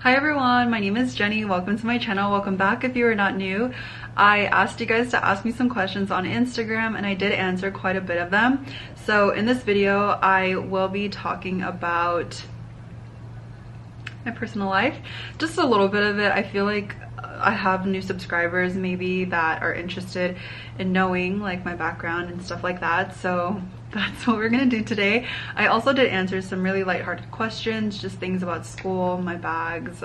Hi everyone, my name is Jenny. Welcome to my channel. Welcome back if you are not new. I asked you guys to ask me some questions on Instagram and I did answer quite a bit of them. So in this video, I will be talking about my personal life, just a little bit of it. I feel like I have new subscribers maybe that are interested in knowing like my background and stuff like that, so that's what we're gonna do today. I also did answer some really lighthearted questions, just things about school, my bags,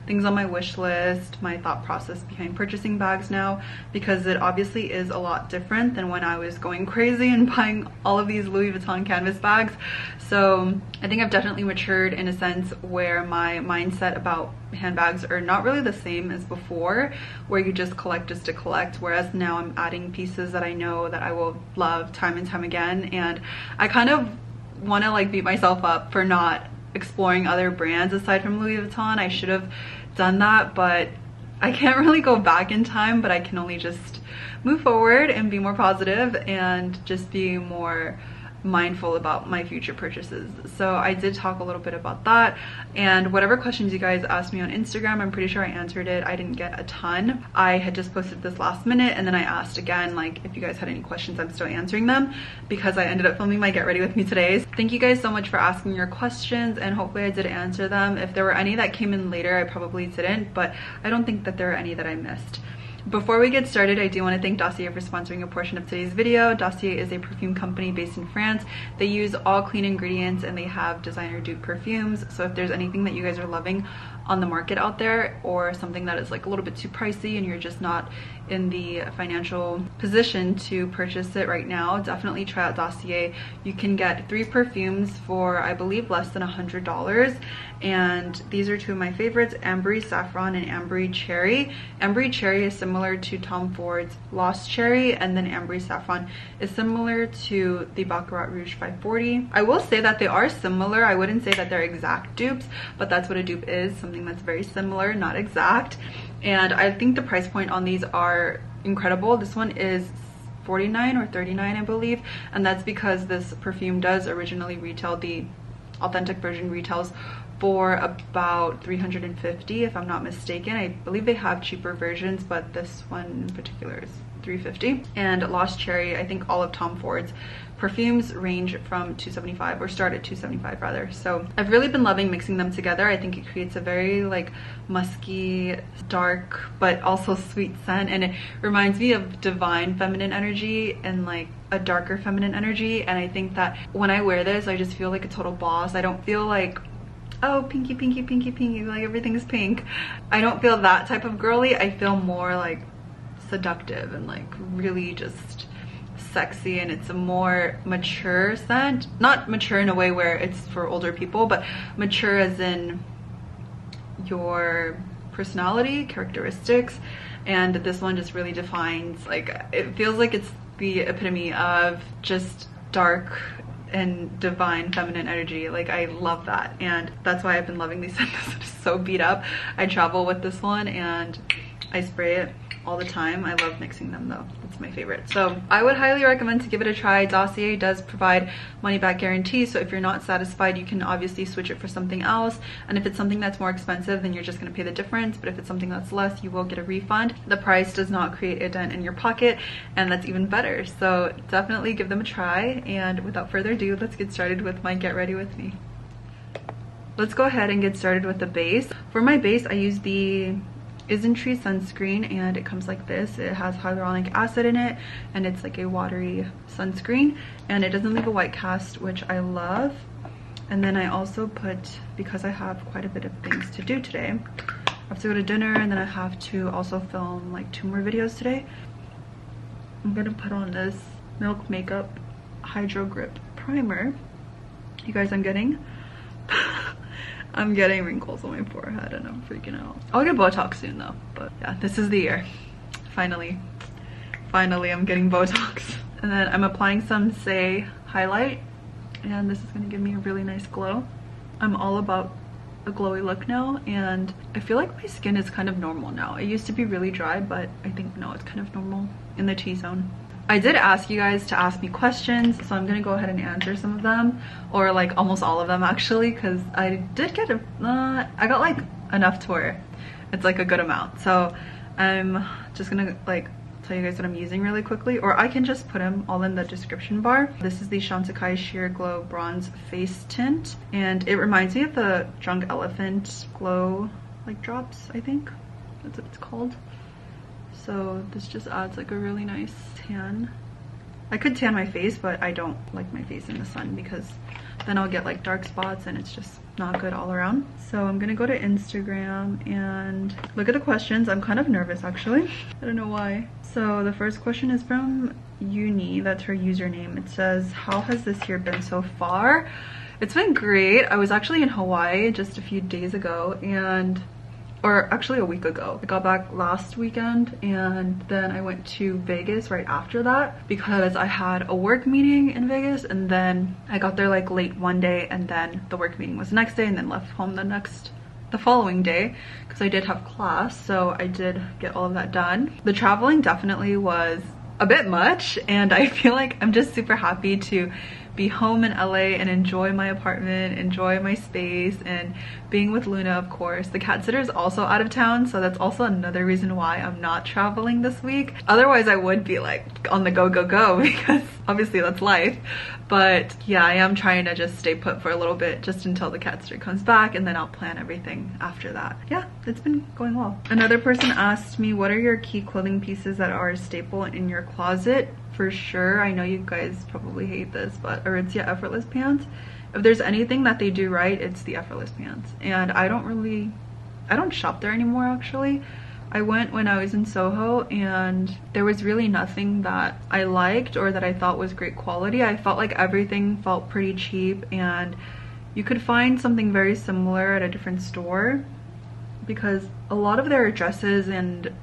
things on my wish list, my thought process behind purchasing bags now, because it obviously is a lot different than when I was going crazy and buying all of these Louis Vuitton canvas bags. So I think I've definitely matured in a sense where my mindset about handbags are not really the same as before, where you just collect just to collect, whereas now I'm adding pieces that I know that I will love time and time again. And I kind of want to like beat myself up for not exploring other brands aside from Louis Vuitton. I should have done that, but I can't really go back in time, but I can only just move forward and be more positive and just be more mindful about my future purchases. So I did talk a little bit about that, and whatever questions you guys asked me on Instagram, I'm pretty sure I answered it. I didn't get a ton. I had just posted this last minute and then I asked again, like, if you guys had any questions. I'm still answering them because I ended up filming my Get Ready With Me today. Thank you guys so much for asking your questions, and hopefully I did answer them. If there were any that came in later, I probably didn't, but I don't think that there are any that I missed. Before we get started, I do want to thank Dossier for sponsoring a portion of today's video. Dossier is a perfume company based in France. They use all clean ingredients and they have designer dupe perfumes. So if there's anything that you guys are loving on the market out there, or something that is like a little bit too pricey and you're just not in the financial position to purchase it right now, definitely try out Dossier. You can get 3 perfumes for, I believe, less than $100, and these are 2 of my favorites, Ambery Saffron and Ambery Cherry. Ambery Cherry is similar to Tom Ford's Lost Cherry, and then Ambery Saffron is similar to the Baccarat Rouge 540. I will say that they are similar. I wouldn't say that they're exact dupes, but that's what a dupe is, something that's very similar, not exact. And I think the price point on these are incredible. This one is $49 or $39, I believe, and that's because this perfume does originally retail, the authentic version retails for about $350 if I'm not mistaken. I believe they have cheaper versions, but this one in particular is $350. And Lost Cherry, I think all of Tom Ford's perfumes range from $275, or start at $275 rather. So I've really been loving mixing them together. I think it creates a very like musky, dark, but also sweet scent, and it reminds me of divine feminine energy and like a darker feminine energy. And I think that when I wear this, I just feel like a total boss. I don't feel like, oh, pinky, pinky, pinky, pinky, like everything's pink. I don't feel that type of girly. I feel more like seductive and like really just sexy, and it's a more mature scent. Not mature in a way where it's for older people, but mature as in your personality, characteristics. And this one just really defines, like, it feels like it's the epitome of just dark and divine feminine energy. Like, I love that, and that's why I've been loving these scents. It's so beat up. I travel with this one and I spray it all the time. I love mixing them though. It's my favorite. So I would highly recommend to give it a try. Dossier does provide money back guarantee, so if you're not satisfied, you can obviously switch it for something else. And if it's something that's more expensive, then you're just going to pay the difference. But if it's something that's less, you will get a refund. The price does not create a dent in your pocket, and that's even better. So definitely give them a try. And without further ado, let's get started with my Get Ready With Me. Let's go ahead and get started with the base. For my base, I use the Isntree sunscreen, and it comes like this. It has hyaluronic acid in it, and it's like a watery sunscreen, and it doesn't leave a white cast, which I love. And then I also put, because I have quite a bit of things to do today, I have to go to dinner, and then I have to also film like 2 more videos today. I'm gonna put on this Milk Makeup Hydro Grip Primer. You guys, I'm getting wrinkles on my forehead and I'm freaking out. I'll get Botox soon though, but yeah, this is the year. Finally I'm getting Botox. And then I'm applying some Say highlight, and this is gonna give me a really nice glow. I'm all about a glowy look now, and I feel like my skin is kind of normal now. It used to be really dry, but I think no, it's kind of normal, in the T-zone. I did ask you guys to ask me questions, so I'm gonna go ahead and answer some of them, or like almost all of them actually, because I did get I got like enough to wear. It's like a good amount. So I'm just gonna like tell you guys what I'm using really quickly, or I can just put them all in the description bar. This is the Shantakai Sheer Glow Bronze Face Tint, and it reminds me of the Drunk Elephant Glow like drops, I think that's what it's called. So this just adds like a really nice tan. I could tan my face, but I don't like my face in the sun because then I'll get like dark spots and it's just not good all around. So I'm gonna go to Instagram and look at the questions. I'm kind of nervous actually. I don't know why. So the first question is from Uni, that's her username. It says, how has this year been so far? It's been great. I was actually in Hawaii just a few days ago, or actually a week ago. I got back last weekend and then I went to Vegas right after that because I had a work meeting in Vegas, and then I got there like late one day and then the work meeting was the next day, and then left home the following day because I did have class, so I did get all of that done. The traveling definitely was a bit much, and I feel like I'm just super happy to be home in LA and enjoy my apartment, enjoy my space, and being with Luna, of course. The cat sitter is also out of town, so that's also another reason why I'm not traveling this week. Otherwise I would be like on the go because obviously that's life. But yeah, I am trying to just stay put for a little bit just until the cat sitter comes back, and then I'll plan everything after that. Yeah, it's been going well. Another person asked me, what are your key clothing pieces that are a staple in your closet? For sure, I know you guys probably hate this, but Aritzia Effortless pants. If there's anything that they do right, it's the Effortless pants. And I don't shop there anymore actually. I went when I was in Soho and there was really nothing that I liked or that I thought was great quality. I felt like everything felt pretty cheap, and you could find something very similar at a different store because a lot of their dresses and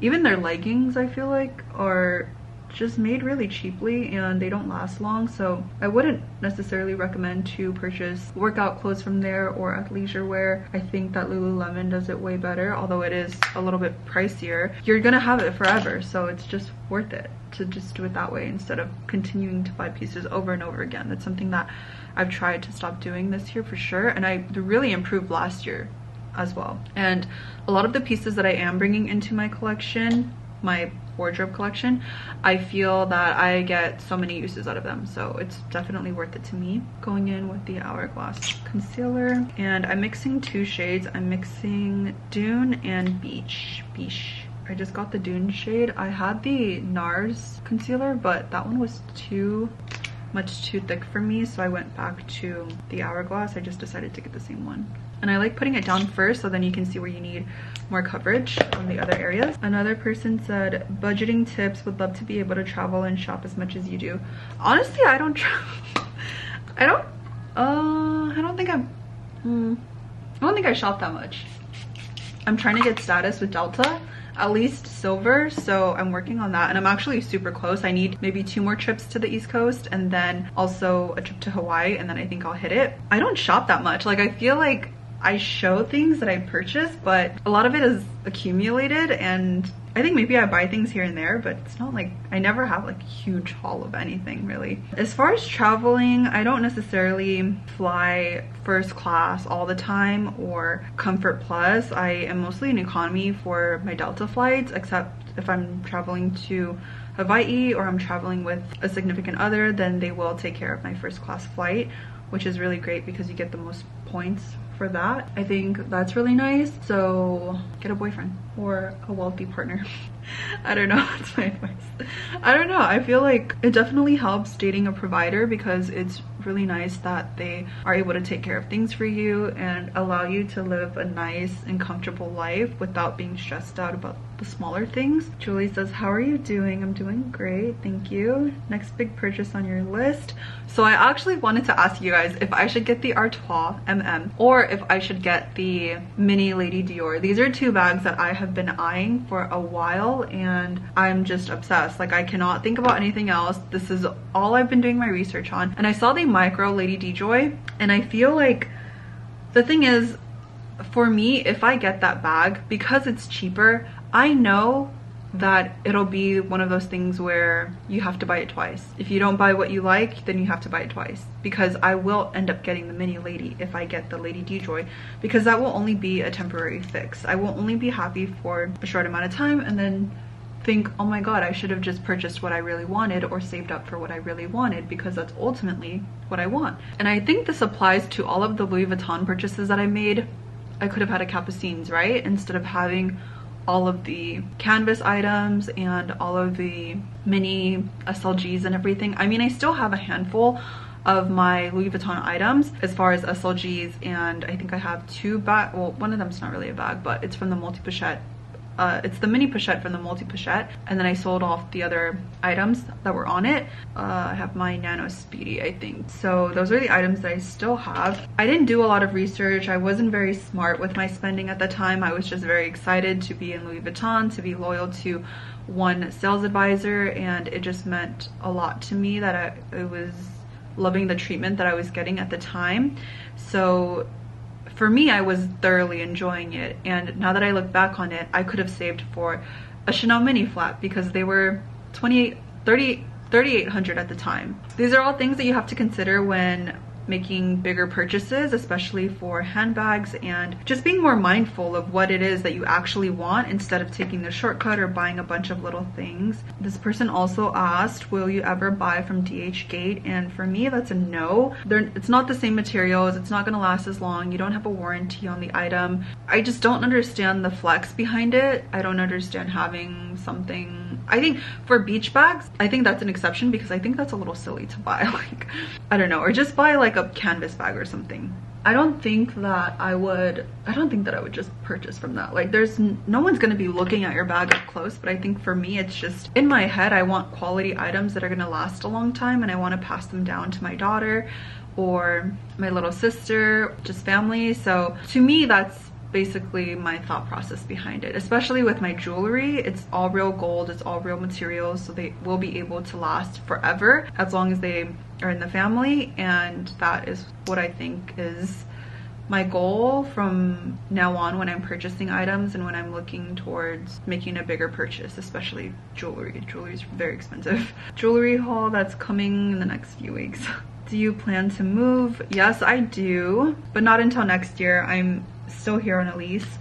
even their leggings, I feel like, are just made really cheaply and they don't last long. So I wouldn't necessarily recommend to purchase workout clothes from there or athleisure wear. I think that Lululemon does it way better, although it is a little bit pricier. You're gonna have it forever, so it's just worth it to just do it that way instead of continuing to buy pieces over and over again. That's something that I've tried to stop doing this year for sure, and I really improved last year as well. And a lot of the pieces that I am bringing into my collection, my wardrobe collection, I feel that I get so many uses out of them, so it's definitely worth it to me. Going in with the Hourglass concealer, and I'm mixing two shades. I'm mixing Dune and Beach. I just got the Dune shade. I had the NARS concealer, but that one was much too thick for me, so I went back to the Hourglass. I just decided to get the same one. And I like putting it down first so then you can see where you need more coverage on the other areas. Another person said, budgeting tips, would love to be able to travel and shop as much as you do. Honestly, I don't think I shop that much. I'm trying to get status with Delta, at least silver, so I'm working on that, and I'm actually super close. I need maybe 2 more trips to the East Coast and then also a trip to Hawaii, and then I think I'll hit it. I don't shop that much. Like, I feel like I show things that I purchase, but a lot of it is accumulated, and I think maybe I buy things here and there, but it's not like I never have like a huge haul of anything really. As far as traveling, I don't necessarily fly first class all the time or comfort plus. I am mostly in economy for my Delta flights, except if I'm traveling to Hawaii or I'm traveling with a significant other, then they will take care of my first class flight, which is really great because you get the most points for that. I think that's really nice. So get a boyfriend or a wealthy partner. I don't know, that's my advice. I don't know, I feel like it definitely helps dating a provider because it's really nice that they are able to take care of things for you and allow you to live a nice and comfortable life without being stressed out about the smaller things. Julie says, how are you doing? I'm doing great, thank you. Next big purchase on your list. So I actually wanted to ask you guys if I should get the Artois MM or if I should get the mini Lady Dior. These are 2 bags that I have been eyeing for a while and I'm just obsessed. Like, I cannot think about anything else. This is all I've been doing my research on, and I saw the micro Lady DJoy, and I feel like the thing is, for me, if I get that bag, because it's cheaper, I know that it'll be one of those things where you have to buy it twice. If you don't buy what you like, then you have to buy it twice, because I will end up getting the mini lady if I get the Lady D-Joy, because that will only be a temporary fix. I will only be happy for a short amount of time and then think, oh my god, I should have just purchased what I really wanted or saved up for what I really wanted, because that's ultimately what I want. And I think this applies to all of the Louis Vuitton purchases that I made. I could have had a Capucines, right? Instead of having all of the canvas items and all of the mini SLGs and everything. I mean, I still have a handful of my Louis Vuitton items as far as SLGs, and I think I have 2 bags. Well, one of them's not really a bag, but it's from the multi-pochette. It's the mini pochette from the multi-pochette, and then I sold off the other items that were on it. I have my Nano Speedy, I think. So those are the items that I still have. I didn't do a lot of research. I wasn't very smart with my spending at the time. I was just very excited to be in Louis Vuitton, to be loyal to one sales advisor, and it just meant a lot to me that I was loving the treatment that I was getting at the time. So for me, I was thoroughly enjoying it, and now that I look back on it, I could have saved for a Chanel mini flap because they were $3,800 at the time. These are all things that you have to consider when making bigger purchases, especially for handbags, and just being more mindful of what it is that you actually want instead of taking the shortcut or buying a bunch of little things. This person also asked, will you ever buy from DH Gate? And for me, that's a no. It's not the same materials, it's not gonna last as long, you don't have a warranty on the item. I just don't understand the flex behind it. I don't understand having something. I think for beach bags, I think that's an exception, because I think that's a little silly to buy, like, I don't know, or just buy like a canvas bag or something. I don't think that I would just purchase from that. Like, there's no one's gonna be looking at your bag up close, but I think for me, it's just in my head, I want quality items that are gonna last a long time, and I want to pass them down to my daughter or my little sister, just family. So to me, that's basically my thought process behind it. Especially with my jewelry, it's all real gold, it's all real materials, so they will be able to last forever as long as they are in the family, and that is what I think is my goal from now on when I'm purchasing items and when I'm looking towards making a bigger purchase, especially jewelry. Jewelry is very expensive. Jewelry haul that's coming in the next few weeks. Do you plan to move? Yes, I do, but not until next year. I'm still here on a lease,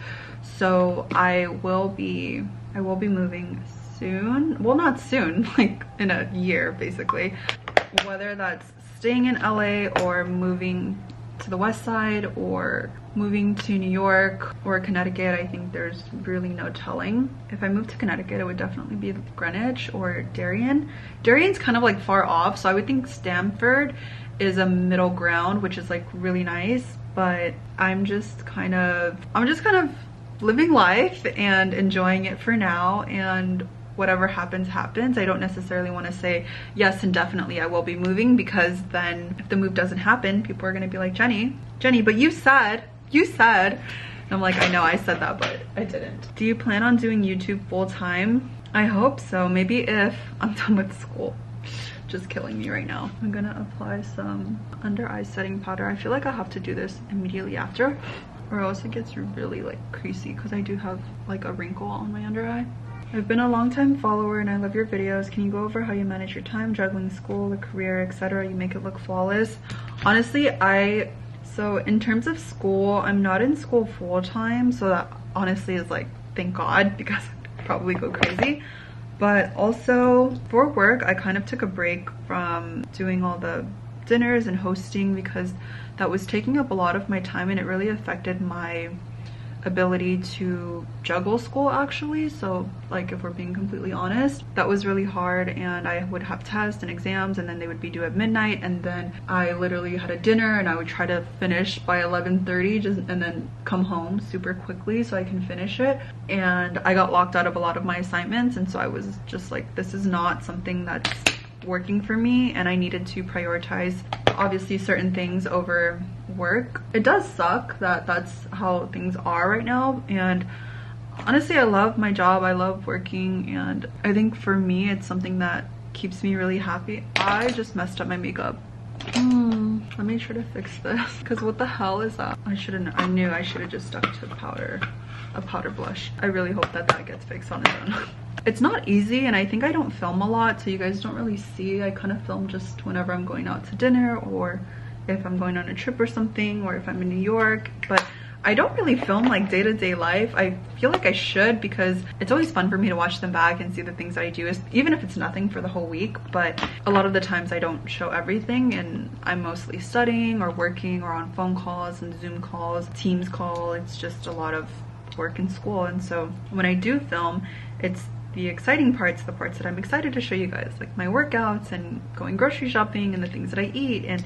so I will be moving soon. Well, not soon, like in a year basically, whether that's staying in LA or moving to the west side or moving to New York or Connecticut. I think there's really no telling. If I moved to Connecticut, it would definitely be Greenwich or Darien. Darien's kind of like far off, so I would think Stamford is a middle ground, which is like really nice. But I'm just kind of living life and enjoying it for now, and whatever happens happens. I don't necessarily want to say yes and definitely I will be moving, because then if the move doesn't happen, people are going to be like, Jenny, but you said, and I'm like, I know I said that, but I didn't. Do you plan on doing YouTube full time? I hope so. Maybe if I'm done with school. Just killing me right now. I'm gonna apply some under eye setting powder. I feel like I have to do this immediately after, or else it gets really like creasy, because I do have like a wrinkle on my under eye. I've been a long-time follower and I love your videos. Can you go over how you manage your time, juggling school, the career, etc.? You make it look flawless. Honestly, so in terms of school, I'm not in school full-time, so that honestly is like, thank God, because I'd probably go crazy. But also for work, I kind of took a break from doing all the dinners and hosting, because that was taking up a lot of my time and it really affected my ability to juggle school actually. So like, if we're being completely honest, that was really hard, and I would have tests and exams and then they would be due at midnight, and then I literally had a dinner and I would try to finish by 11:30 and then come home super quickly so I can finish it. And I got locked out of a lot of my assignments, and so I was just like, this is not something that's working for me, and I needed to prioritize obviously certain things over work. It does suck that that's how things are right now, and honestly I love my job, I love working, and I think for me it's something that keeps me really happy. I just messed up my makeup. Let me try to fix this, because what the hell is that? I knew I should have just stuck to a powder blush. I really hope that that gets fixed on its own. It's not easy, and I think I don't film a lot, so you guys don't really see. I kind of film just whenever I'm going out to dinner, or if I'm going on a trip or something, or if I'm in New York. But I don't really film like day-to-day life. I feel like I should, because it's always fun for me to watch them back and see the things that I do, even if it's nothing for the whole week. But a lot of the times I don't show everything, and I'm mostly studying or working or on phone calls and Zoom calls, Teams call. It's just a lot of work and school. And so when I do film, it's the exciting parts, the parts that I'm excited to show you guys, like my workouts and going grocery shopping and the things that I eat. And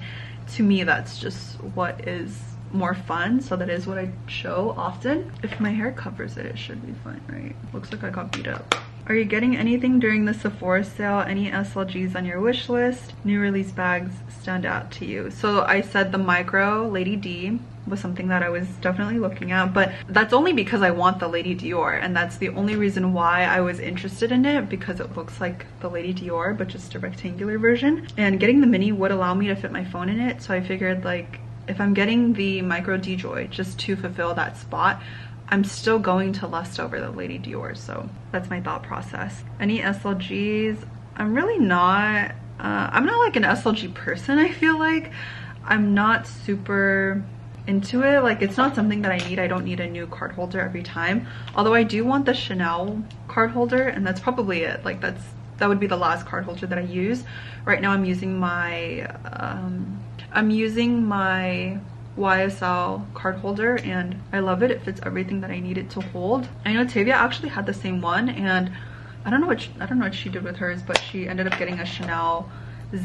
to me, that's just what is more fun, so that is what I show often. If my hair covers it, it should be fine, right? Looks like I got beat up. Are you getting anything during the Sephora sale? Any SLGs on your wish list? New release bags stand out to you? So I said the micro Lady D was something that I was definitely looking at, but that's only because I want the Lady Dior, and that's the only reason why I was interested in it, because it looks like the Lady Dior but just a rectangular version, and getting the mini would allow me to fit my phone in it. So I figured, like, if I'm getting the micro DJoy just to fulfill that spot, I'm still going to lust over the Lady Dior. So that's my thought process. Any SLGs? I'm really not, I'm not like an SLG person. I feel like I'm not super into it. Like, it's not something that I need. I don't need a new card holder every time. Although I do want the Chanel card holder, and that's probably it. Like, that would be the last card holder that I use. Right now I'm using my YSL card holder, and I love it. It fits everything that I need it to hold. I know Tavia actually had the same one, and I don't know what she did with hers, but she ended up getting a Chanel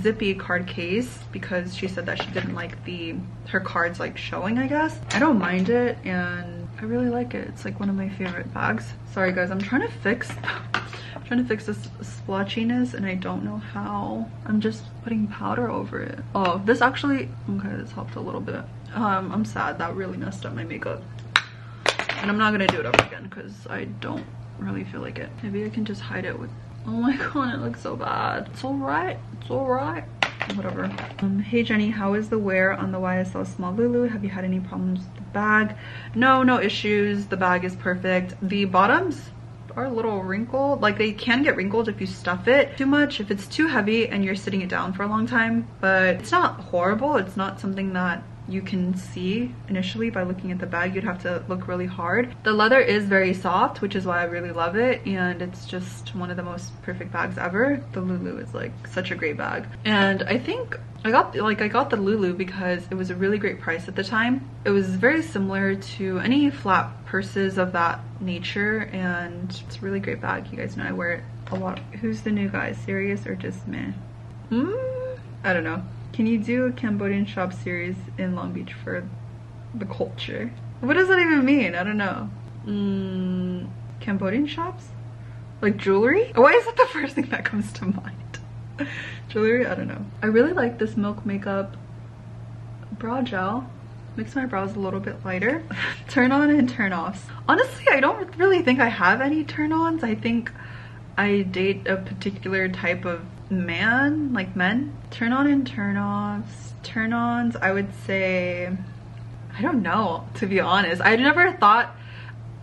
zippy card case because she said that she didn't like her cards like showing, I guess. I don't mind it, and I really like it. It's like one of my favorite bags. Sorry guys, I'm trying to fix this splotchiness, and I don't know how. I'm just putting powder over it. Oh, this actually, okay, this helped a little bit. I'm sad, that really messed up my makeup, and I'm not gonna do it over again because I don't really feel like it. Maybe I can just hide it with, oh my god, it looks so bad. It's alright, it's alright, whatever. Hey Jenny, how is the wear on the YSL small Lulu? Have you had any problems with the bag? No issues. The bag is perfect. The bottoms are a little wrinkled. Like, they can get wrinkled if you stuff it too much, if it's too heavy and you're sitting it down for a long time, but it's not horrible. It's not something that you can see initially by looking at the bag. You'd have to look really hard. The leather is very soft, which is why I really love it, and it's just one of the most perfect bags ever. The Lulu is like such a great bag, and I think I got the Lulu because it was a really great price at the time. It was very similar to any flat purses of that nature, and it's a really great bag. You guys know I wear it a lot. Who's the new guy, serious or just meh? I don't know. Can you do a Cambodian shop series in Long Beach for the culture? What does that even mean? I don't know. Cambodian shops? Like jewelry? Why is that the first thing that comes to mind? Jewelry? I don't know. I really like this Milk Makeup brow gel. Makes my brows a little bit lighter. Turn on and turn offs. Honestly, I don't really think I have any turn ons. I think I date a particular type of man, like men. Turn on and turn offs. Turn ons, I would say, I don't know, to be honest. I never thought,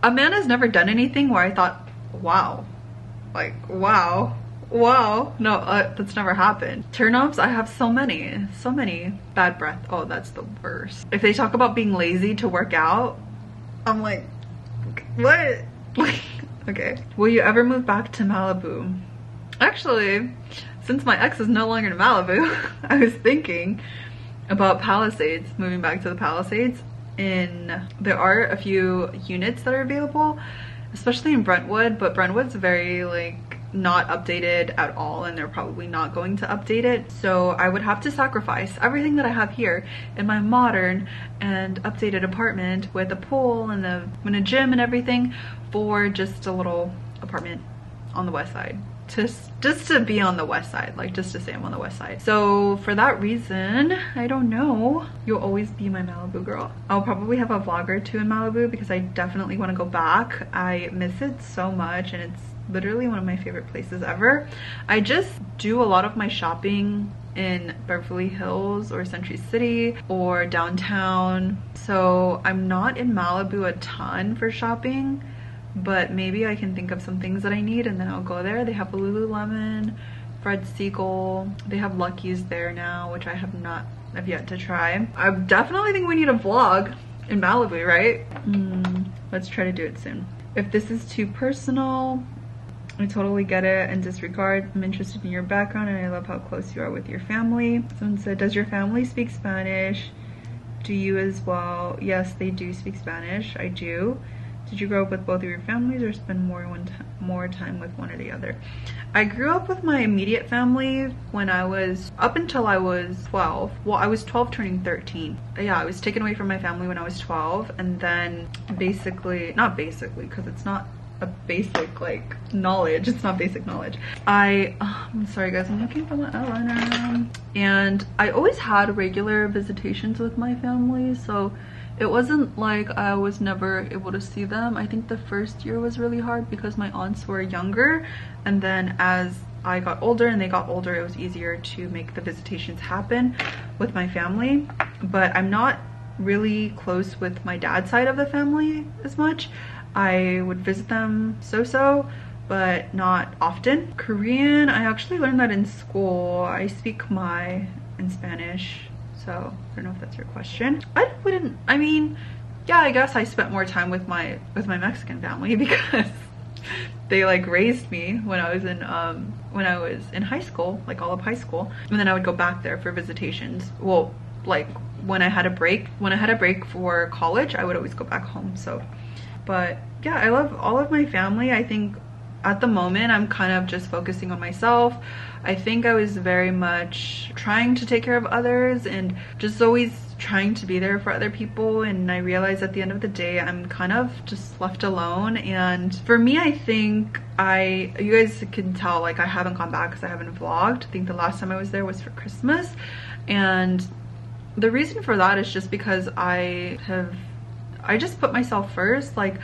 a man has never done anything where I thought, wow, like wow. No, that's never happened. Turn offs, I have so many bad breath. Oh, that's the worst. If they talk about being lazy to work out, I'm like, what? Okay. Will you ever move back to Malibu? Actually, since my ex is no longer in Malibu, I was thinking about Palisades, moving back to the Palisades. There are a few units that are available, especially in Brentwood, but Brentwood's very like not updated at all, and they're probably not going to update it. So I would have to sacrifice everything that I have here in my modern and updated apartment with a pool and a gym and everything for just a little apartment on the west side. Just to be on the west side, like just to say I'm on the west side. So for that reason, I don't know. You'll always be my Malibu girl. I'll probably have a vlog or two in Malibu because I definitely want to go back. I miss it so much, and it's literally one of my favorite places ever. I just do a lot of my shopping in Beverly Hills or Century City or downtown, so I'm not in Malibu a ton for shopping. but maybe I can think of some things that I need and then I'll go there. They have a Lululemon, Fred Siegel, they have Lucky's there now, which I have yet to try. I definitely think we need a vlog in Malibu, right? Let's try to do it soon. If this is too personal, I totally get it and disregard. I'm interested in your background and I love how close you are with your family. Someone said, does your family speak Spanish? Do you as well? Yes, they do speak Spanish. I do. Did you grow up with both of your families or spend more time with one or the other? I grew up with my immediate family when I was, up until I was 12. Well, I was 12 turning 13. Yeah, I was taken away from my family when I was 12, and then not basically, because it's not a basic like knowledge, it's not basic knowledge. I'm sorry guys, I'm looking for my eyeliner. And I always had regular visitations with my family, so it wasn't like I was never able to see them. I think the first year was really hard because my aunts were younger, and then as I got older and they got older, it was easier to make the visitations happen with my family. But I'm not really close with my dad's side of the family as much. I would visit them so, but not often. Korean, I actually learned that in school. I speak Khmer and Spanish, so I don't know if that's your question. I mean, yeah, I guess I spent more time with my Mexican family because they like raised me when I was in high school, like all of high school, and then I would go back there for visitations. Well, like when I had a break for college, I would always go back home. So, but yeah, I love all of my family. I think at the moment I'm kind of just focusing on myself. I think I was very much trying to take care of others and just always trying to be there for other people, and I realized at the end of the day I'm kind of just left alone. And for me, I think you guys can tell like I haven't gone back because I haven't vlogged. I think the last time I was there was for Christmas, and the reason for that is just because I just put myself first. Like,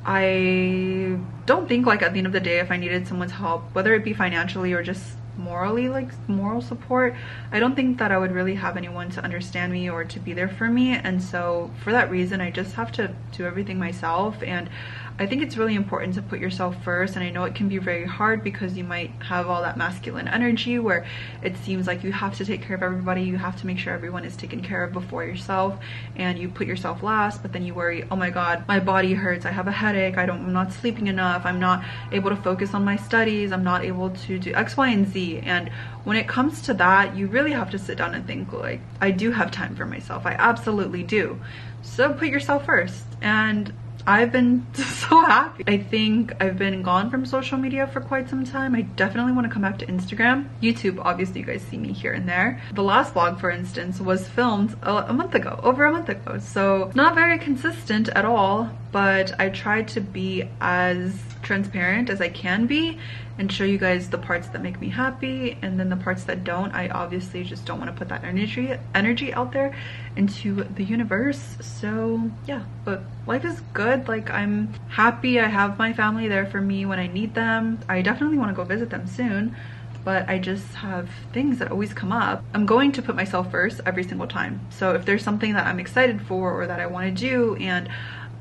I don't think like at the end of the day, if I needed someone's help, whether it be financially or just morally, like moral support, I don't think that I would really have anyone to understand me or to be there for me. And so for that reason, I just have to do everything myself. And I think it's really important to put yourself first. And I know it can be very hard because you might have all that masculine energy where it seems like you have to take care of everybody, you have to make sure everyone is taken care of before yourself, and you put yourself last. But then you worry, oh my god, my body hurts, I have a headache, I'm not sleeping enough, I'm not able to focus on my studies, I'm not able to do X, Y, and Z. And when it comes to that, you really have to sit down and think like, I do have time for myself, I absolutely do. So put yourself first. And I've been so happy. I think I've been gone from social media for quite some time. I definitely want to come back to Instagram. YouTube, obviously you guys see me here and there. The last vlog, for instance, was filmed over a month ago. So not very consistent at all, but I try to be as transparent as I can be and show you guys the parts that make me happy, and then the parts that don't, I obviously just don't want to put that energy out there into the universe. So yeah, but life is good. Like, I'm happy. I have my family there for me when I need them. I definitely want to go visit them soon, but I just have things that always come up. I'm going to put myself first every single time. So if there's something that I'm excited for or that I want to do and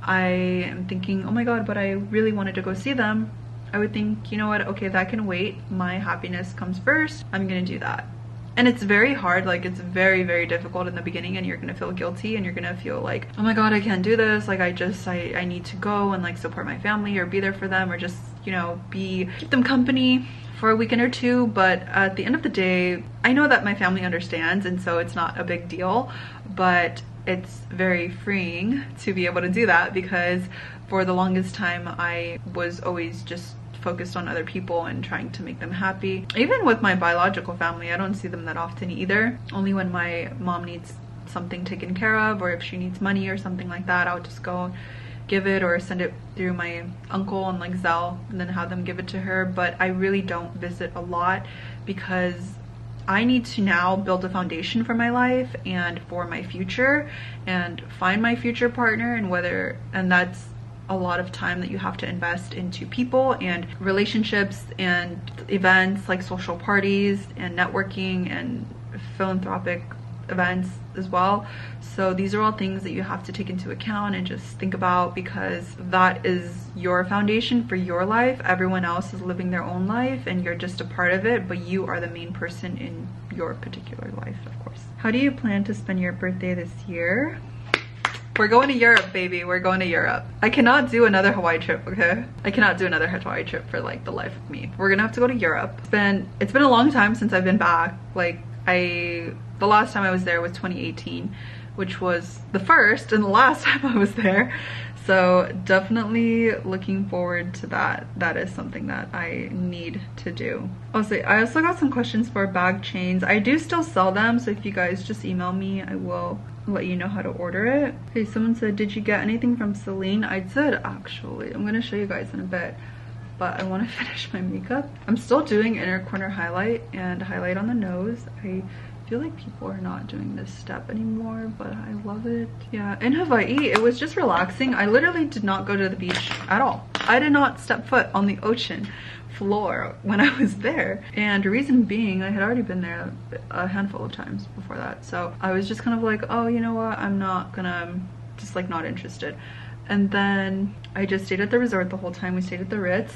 I am thinking, oh my god, but I really wanted to go see them, I would think, you know what, okay, that can wait. My happiness comes first. I'm gonna do that. And it's very hard, like it's very, very difficult in the beginning, and you're gonna feel guilty and you're gonna feel like, oh my god, I can't do this. Like I need to go and like support my family or be there for them or just, you know, keep them company for a weekend or two. But at the end of the day, I know that my family understands, and so it's not a big deal, but it's very freeing to be able to do that, because for the longest time I was always just focused on other people and trying to make them happy. Even with my biological family, I don't see them that often either. Only when my mom needs something taken care of, or if she needs money or something like that, I'll just go give it or send it through my uncle on like Zelle and then have them give it to her. But I really don't visit a lot because I need to now build a foundation for my life and for my future and find my future partner, and that's a lot of time that you have to invest into people and relationships and events like social parties and networking and philanthropic events as well. So these are all things that you have to take into account and just think about, because that is your foundation for your life. Everyone else is living their own life and you're just a part of it, but you are the main person in your particular life, of course. How do you plan to spend your birthday this year? We're going to Europe, baby. We're going to Europe. I cannot do another Hawaii trip, okay? I cannot do another Hawaii trip for like the life of me. We're gonna have to go to Europe. It's been a long time since I've been back. Like the last time I was there was 2018, which was the first and the last time I was there. So definitely looking forward to that. That is something that I need to do. Also, I also got some questions for bag chains. I do still sell them, so if you guys just email me, I will let you know how to order it. Okay, someone said, did you get anything from Celine? I did, actually. I'm gonna show you guys in a bit, but I want to finish my makeup. I'm still doing inner corner highlight and highlight on the nose. I feel like people are not doing this step anymore, but I love it. Yeah, in Hawaii, it was just relaxing. I literally did not go to the beach at all. I did not step foot on the ocean floor when I was there, and the reason being, I had already been there a handful of times before that, so I was just kind of like, oh, you know what, I'm just like not interested. And then I just stayed at the resort the whole time. We stayed at the Ritz,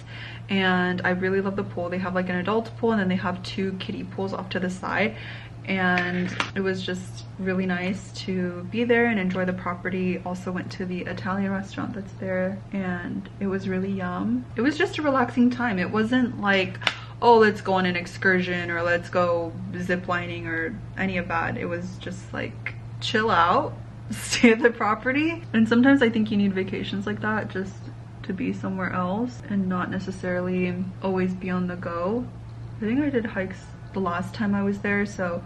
and I really love the pool. They have like an adult pool, and then they have 2 kiddie pools off to the side, and it was just really nice to be there and enjoy the property. Also went to the Italian restaurant that's there, and it was really yum. It was just a relaxing time. It wasn't like, oh, let's go on an excursion or let's go zip lining or any of that. It was just like chill out, stay at the property. And sometimes I think you need vacations like that, just to be somewhere else and not necessarily always be on the go. I think I did hikes the last time I was there, so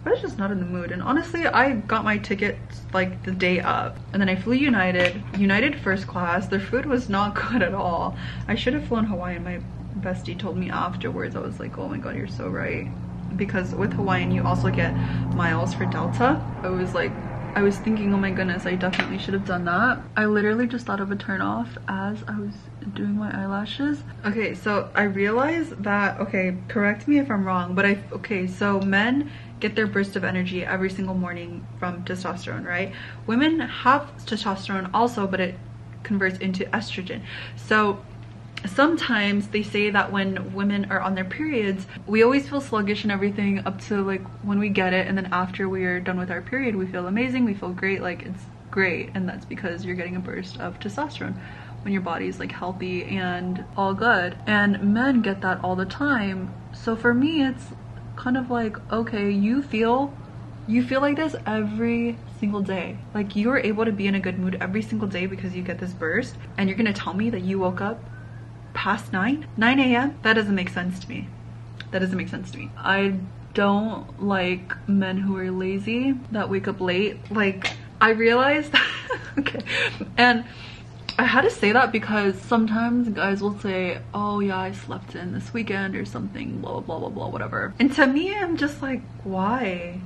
I was just not in the mood. And honestly, I got my tickets like the day of, and then I flew United first class. Their food was not good at all. I should have flown Hawaiian. My bestie told me afterwards. I was like, oh my god, you're so right, because with Hawaiian you also get miles for Delta. I was thinking, oh my goodness, I definitely should have done that. I literally just thought of a turn off as I was doing my eyelashes. Okay, so I realized that, okay, correct me if I'm wrong, but okay, so men get their burst of energy every single morning from testosterone, right? Women have testosterone also, but it converts into estrogen. So sometimes they say that when women are on their periods, we always feel sluggish and everything up to like when we get it, and then after we are done with our period, we feel amazing, we feel great, like it's great. And that's because you're getting a burst of testosterone when your body's like healthy and all good. And men get that all the time. So for me, it's kind of like, okay, you feel like this every single day. Like you are able to be in a good mood every single day because you get this burst, and you're gonna tell me that you woke up past 9 a.m. That doesn't make sense to me. That doesn't make sense to me. I don't like men who are lazy, that wake up late. Like I realized okay, and I had to say that because sometimes guys will say, oh yeah, I slept in this weekend or something, blah blah blah blah, whatever. And to me, I'm just like, why?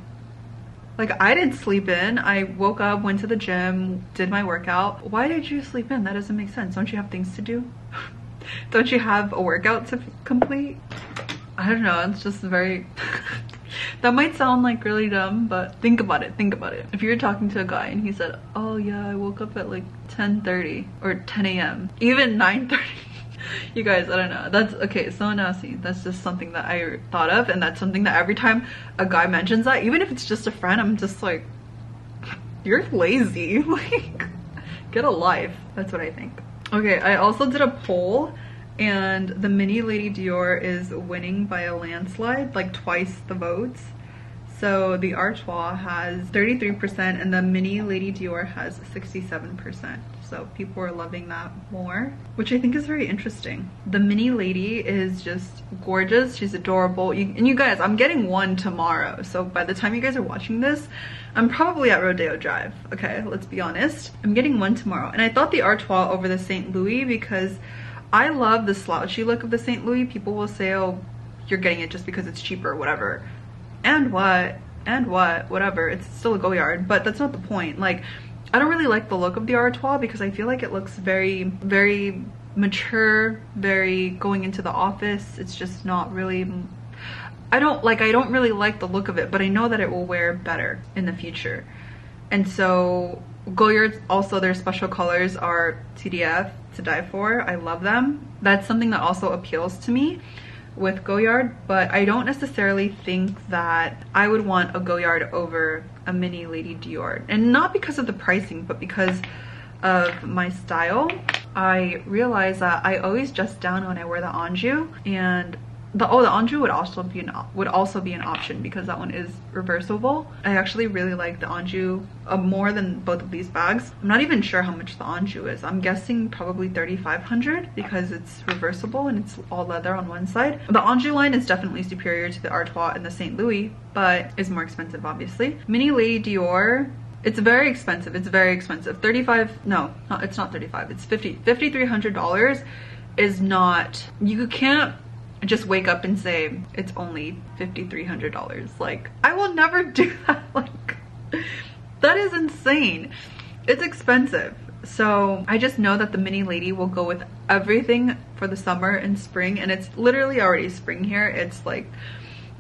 Like I didn't sleep in. I woke up, went to the gym, did my workout. Why did you sleep in? That doesn't make sense. Don't you have things to do? Don't you have a workout to complete? I don't know, it's just very that might sound like really dumb, but think about it. If you're talking to a guy and he said, oh yeah, I woke up at like 10:30 or 10 a.m. even 9:30, you guys, I don't know, that's okay. So now see, that's just something that I thought of, and that's something that every time a guy mentions that, even if it's just a friend, I'm just like, you're lazy. Like get a life. That's what I think. Okay, I also did a poll, and the mini Lady Dior is winning by a landslide, like twice the votes. So the Artois has 33% and the mini Lady Dior has 67%. So people are loving that more, which I think is very interesting. The mini lady is just gorgeous. She's adorable. And you guys, I'm getting one tomorrow. So by the time you guys are watching this, I'm probably at Rodeo Drive. Okay, let's be honest. I'm getting one tomorrow. And I thought the Artois over the St. Louis because I love the slouchy look of the St. Louis. People will say, oh, you're getting it just because it's cheaper, whatever. And what? Whatever. It's still a Goyard, but that's not the point. Like, I don't really like the look of the Artois because I feel like it looks very, very mature, very going into the office. It's just not really, I don't really like the look of it, but I know that it will wear better in the future. And so Goyard, also their special colors are TDF, to die for. I love them. That's something that also appeals to me with Goyard, but I don't necessarily think that I would want a Goyard over a mini Lady Dior. And not because of the pricing, but because of my style. I realize that I always dress down when I wear the Anjou, and the Anjou would also be an option because that one is reversible. I actually really like the Anjou more than both of these bags. I'm not even sure how much the Anjou is. I'm guessing probably 3,500 because it's reversible and it's all leather on one side. The Anjou line is definitely superior to the Artois and the St. Louis, but is more expensive obviously. Mini Lady Dior, it's very expensive. It's very expensive. It's not 35. It's $5,300 is not, you can't just wake up and say it's only $5,300. Like, I will never do that. Like, that is insane. It's expensive. So I just know that the mini lady will go with everything for the summer and spring, and it's literally already spring here. It's like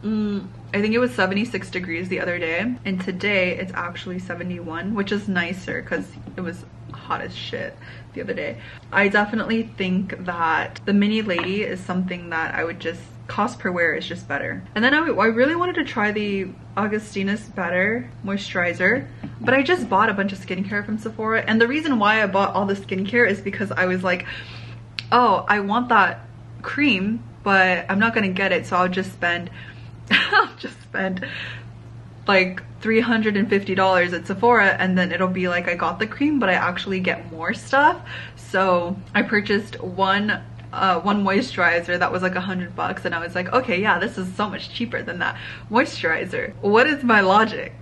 I think it was 76 degrees the other day, and today it's actually 71, which is nicer because it was hot as shit the other day. I definitely think that the mini lady is something that I would just, cost per wear is just better. And then I really wanted to try the Augustinus Better moisturizer, but I just bought a bunch of skincare from Sephora, and the reason why I bought all the skincare is because I was like, oh, I want that cream, but I'm not gonna get it, so I'll just spend like $350 at Sephora, and then it'll be like I got the cream but I actually get more stuff. So I purchased one moisturizer that was like $100, and I was like, okay, yeah, this is so much cheaper than that moisturizer. What is my logic?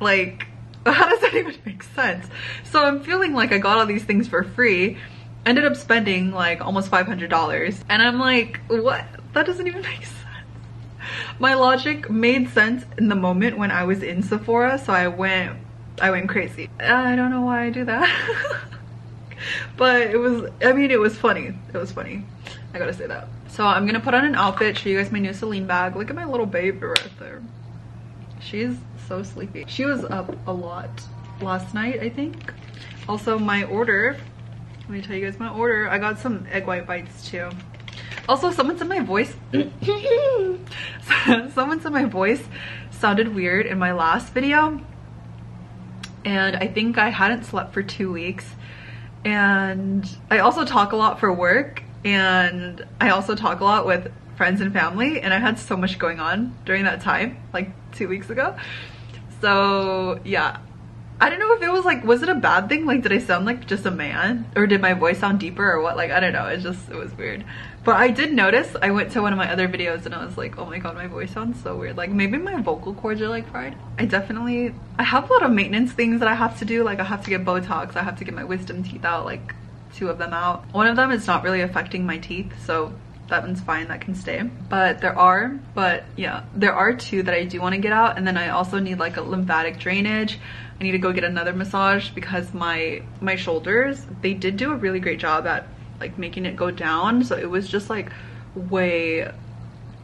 Like, how does that even make sense? So I'm feeling like I got all these things for free, ended up spending like almost $500, and I'm like, what? That doesn't even make sense. My logic made sense in the moment when I was in Sephora, so I went crazy. I don't know why I do that. But it was, I mean, it was funny. It was funny. I gotta say that. So I'm gonna put on an outfit, show you guys my new Celine bag. Look at my little baby right there. She's so sleepy. She was up a lot last night, I think. Also, my order, let me tell you guys my order. I got some egg white bites too. Also, someone said my voice sounded weird in my last video, and I think I hadn't slept for 2 weeks, and I also talk a lot for work, and I also talk a lot with friends and family, and I had so much going on during that time, like 2 weeks ago. So yeah, I don't know if it was like, was it a bad thing? Like, did I sound like just a man, or did my voice sound deeper or what? Like, I don't know, it was weird. But I did notice, I went to one of my other videos and I was like, oh my god, my voice sounds so weird. Like, maybe my vocal cords are like fried. I have a lot of maintenance things that I have to do. Like, I have to get Botox, I have to get my wisdom teeth out, like 2 of them out. One of them is not really affecting my teeth, so that one's fine, that can stay. But there are 2 that I do want to get out, and then I also need like a lymphatic drainage. I need to go get another massage because my shoulders, they did do a really great job at like making it go down, so it was just like way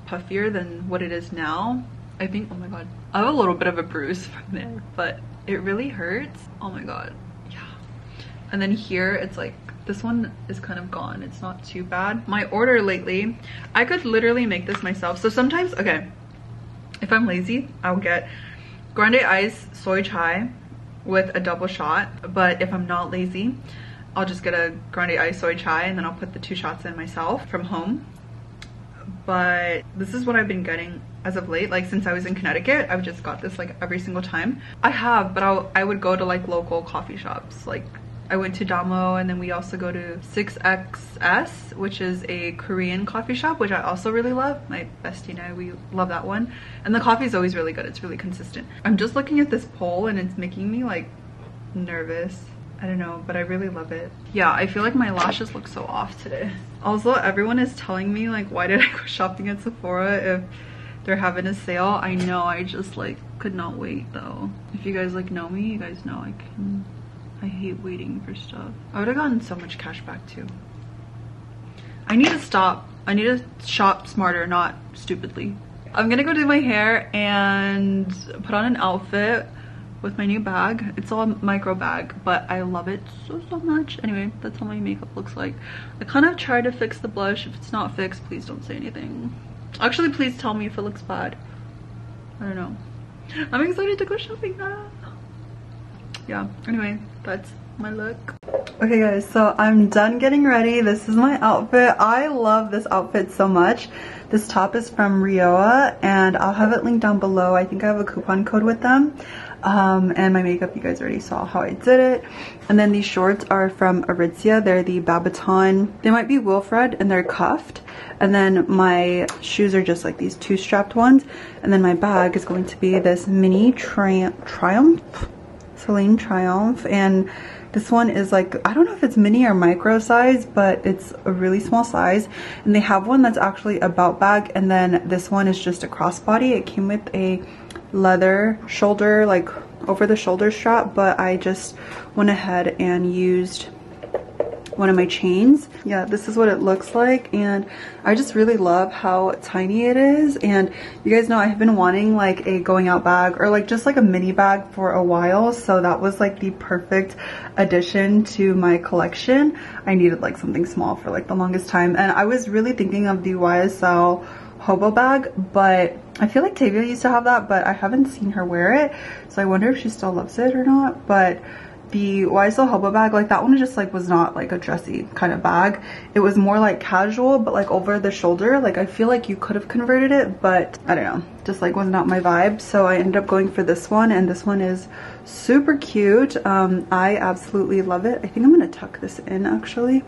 puffier than what it is now. I think, oh my god, I have a little bit of a bruise from there, but it really hurts. Oh my god, yeah. And then here it's like, this one is kind of gone. It's not too bad. My order lately, I could literally make this myself. So sometimes, okay, if I'm lazy, I'll get grande ice soy chai with a double shot. But if I'm not lazy, I'll just get a grande ice soy chai, and then I'll put the 2 shots in myself from home. But this is what I've been getting as of late. Like, since I was in Connecticut, I've just got this like every single time. I have, but I would go to like local coffee shops. Like, I went to Damo, and then we also go to 6XS, which is a Korean coffee shop, which I also really love. My bestie and I, we love that one. And the coffee is always really good. It's really consistent. I'm just looking at this poll and it's making me like nervous. I don't know, but I really love it. Yeah, I feel like my lashes look so off today. Also, everyone is telling me like, why did I go shopping at Sephora if they're having a sale? I know, I just like could not wait though. If you guys like know me, you guys know I hate waiting for stuff. I would have gotten so much cash back too. I need to stop. I need to shop smarter, not stupidly. I'm gonna go do my hair and put on an outfit with my new bag. It's all a micro bag, but I love it so much. Anyway, that's how my makeup looks like. I kind of tried to fix the blush. If it's not fixed, please don't say anything. Actually, please tell me if it looks bad. I don't know. I'm excited to go shopping now. Yeah, anyway, that's my look. Okay guys, so I'm done getting ready. This is my outfit. I love this outfit so much. This top is from Rioa and I'll have it linked down below. I think I have a coupon code with them. And my makeup, you guys already saw how I did it. And then these shorts are from Aritzia. They're the Babaton. They might be Wilfred and they're cuffed. And then my shoes are just like these two strapped ones. And then my bag is going to be this mini Triumph, Celine Triumph. And this one is like, I don't know if it's mini or micro size, but it's a really small size. And they have one that's actually a belt bag. And then this one is just a crossbody. It came with a leather shoulder, like over the shoulder strap, but I just went ahead and used one of my chains. Yeah, this is what it looks like, and I just really love how tiny it is. And you guys know I've been wanting like a going out bag or like just like a mini bag for a while, so that was like the perfect addition to my collection. I needed like something small for like the longest time, and I was really thinking of the YSL hobo bag, but I feel like Tavia used to have that, but I haven't seen her wear it, so I wonder if she still loves it or not. But the YSL hobo bag, like that one just like was not like a dressy kind of bag. It was more like casual, but like over the shoulder. Like I feel like you could have converted it, but I don't know, just like was not my vibe. So I ended up going for this one, and this one is super cute. I absolutely love it. I think I'm gonna tuck this in actually.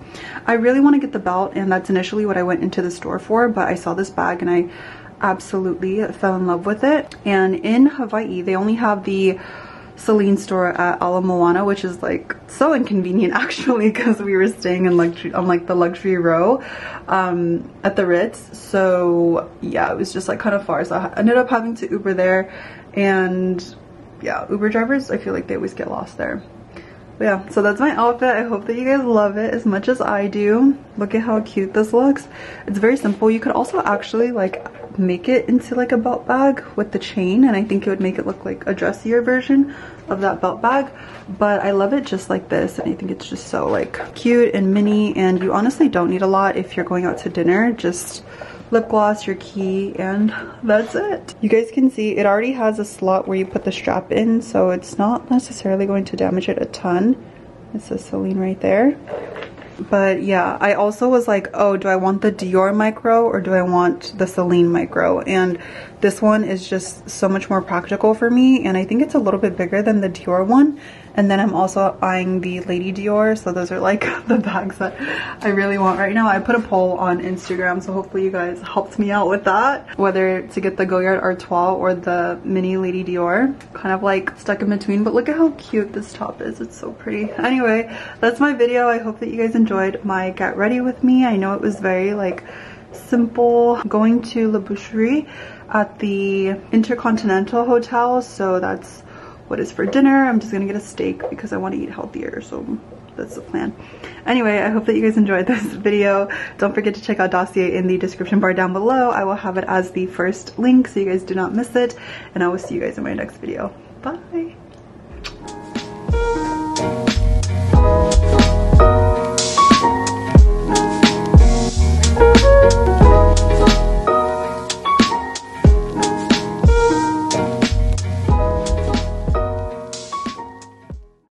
I really want to get the belt, and that's initially what I went into the store for, but I saw this bag and I absolutely fell in love with it. And in Hawaii, they only have the Celine store at Ala Moana, which is like so inconvenient actually, because we were staying in luxury on like the luxury row at the Ritz. So yeah, it was just like kind of far, so I ended up having to Uber there. And yeah, Uber drivers, I feel like they always get lost there. But yeah, so that's my outfit. I hope that you guys love it as much as I do. Look at how cute this looks. It's very simple. You could also actually like make it into like a belt bag with the chain, and I think it would make it look like a dressier version of that belt bag. But I love it just like this, and I think it's just so like cute and mini, and you honestly don't need a lot if you're going out to dinner. Just lip gloss, your key, and that's it. You guys can see it already has a slot where you put the strap in, so it's not necessarily going to damage it a ton. It says Celine right there. But yeah, I also was like, oh, do I want the Dior micro or do I want the Celine micro? And this one is just so much more practical for me, and I think it's a little bit bigger than the Dior one. And then I'm also eyeing the Lady Dior, so those are like the bags that I really want right now. I put a poll on Instagram, so hopefully you guys helped me out with that, whether to get the Goyard Artois or the mini Lady Dior. Kind of like stuck in between, but look at how cute this top is. It's so pretty. Anyway, that's my video. I hope that you guys enjoyed my get ready with me. I know it was very like simple, going to La Boucherie at the Intercontinental Hotel, so that's what is for dinner. I'm just gonna get a steak because I want to eat healthier, so that's the plan. Anyway, I hope that you guys enjoyed this video. Don't forget to check out Dossier in the description bar down below. I will have it as the first link so you guys do not miss it, and I will see you guys in my next video. Bye.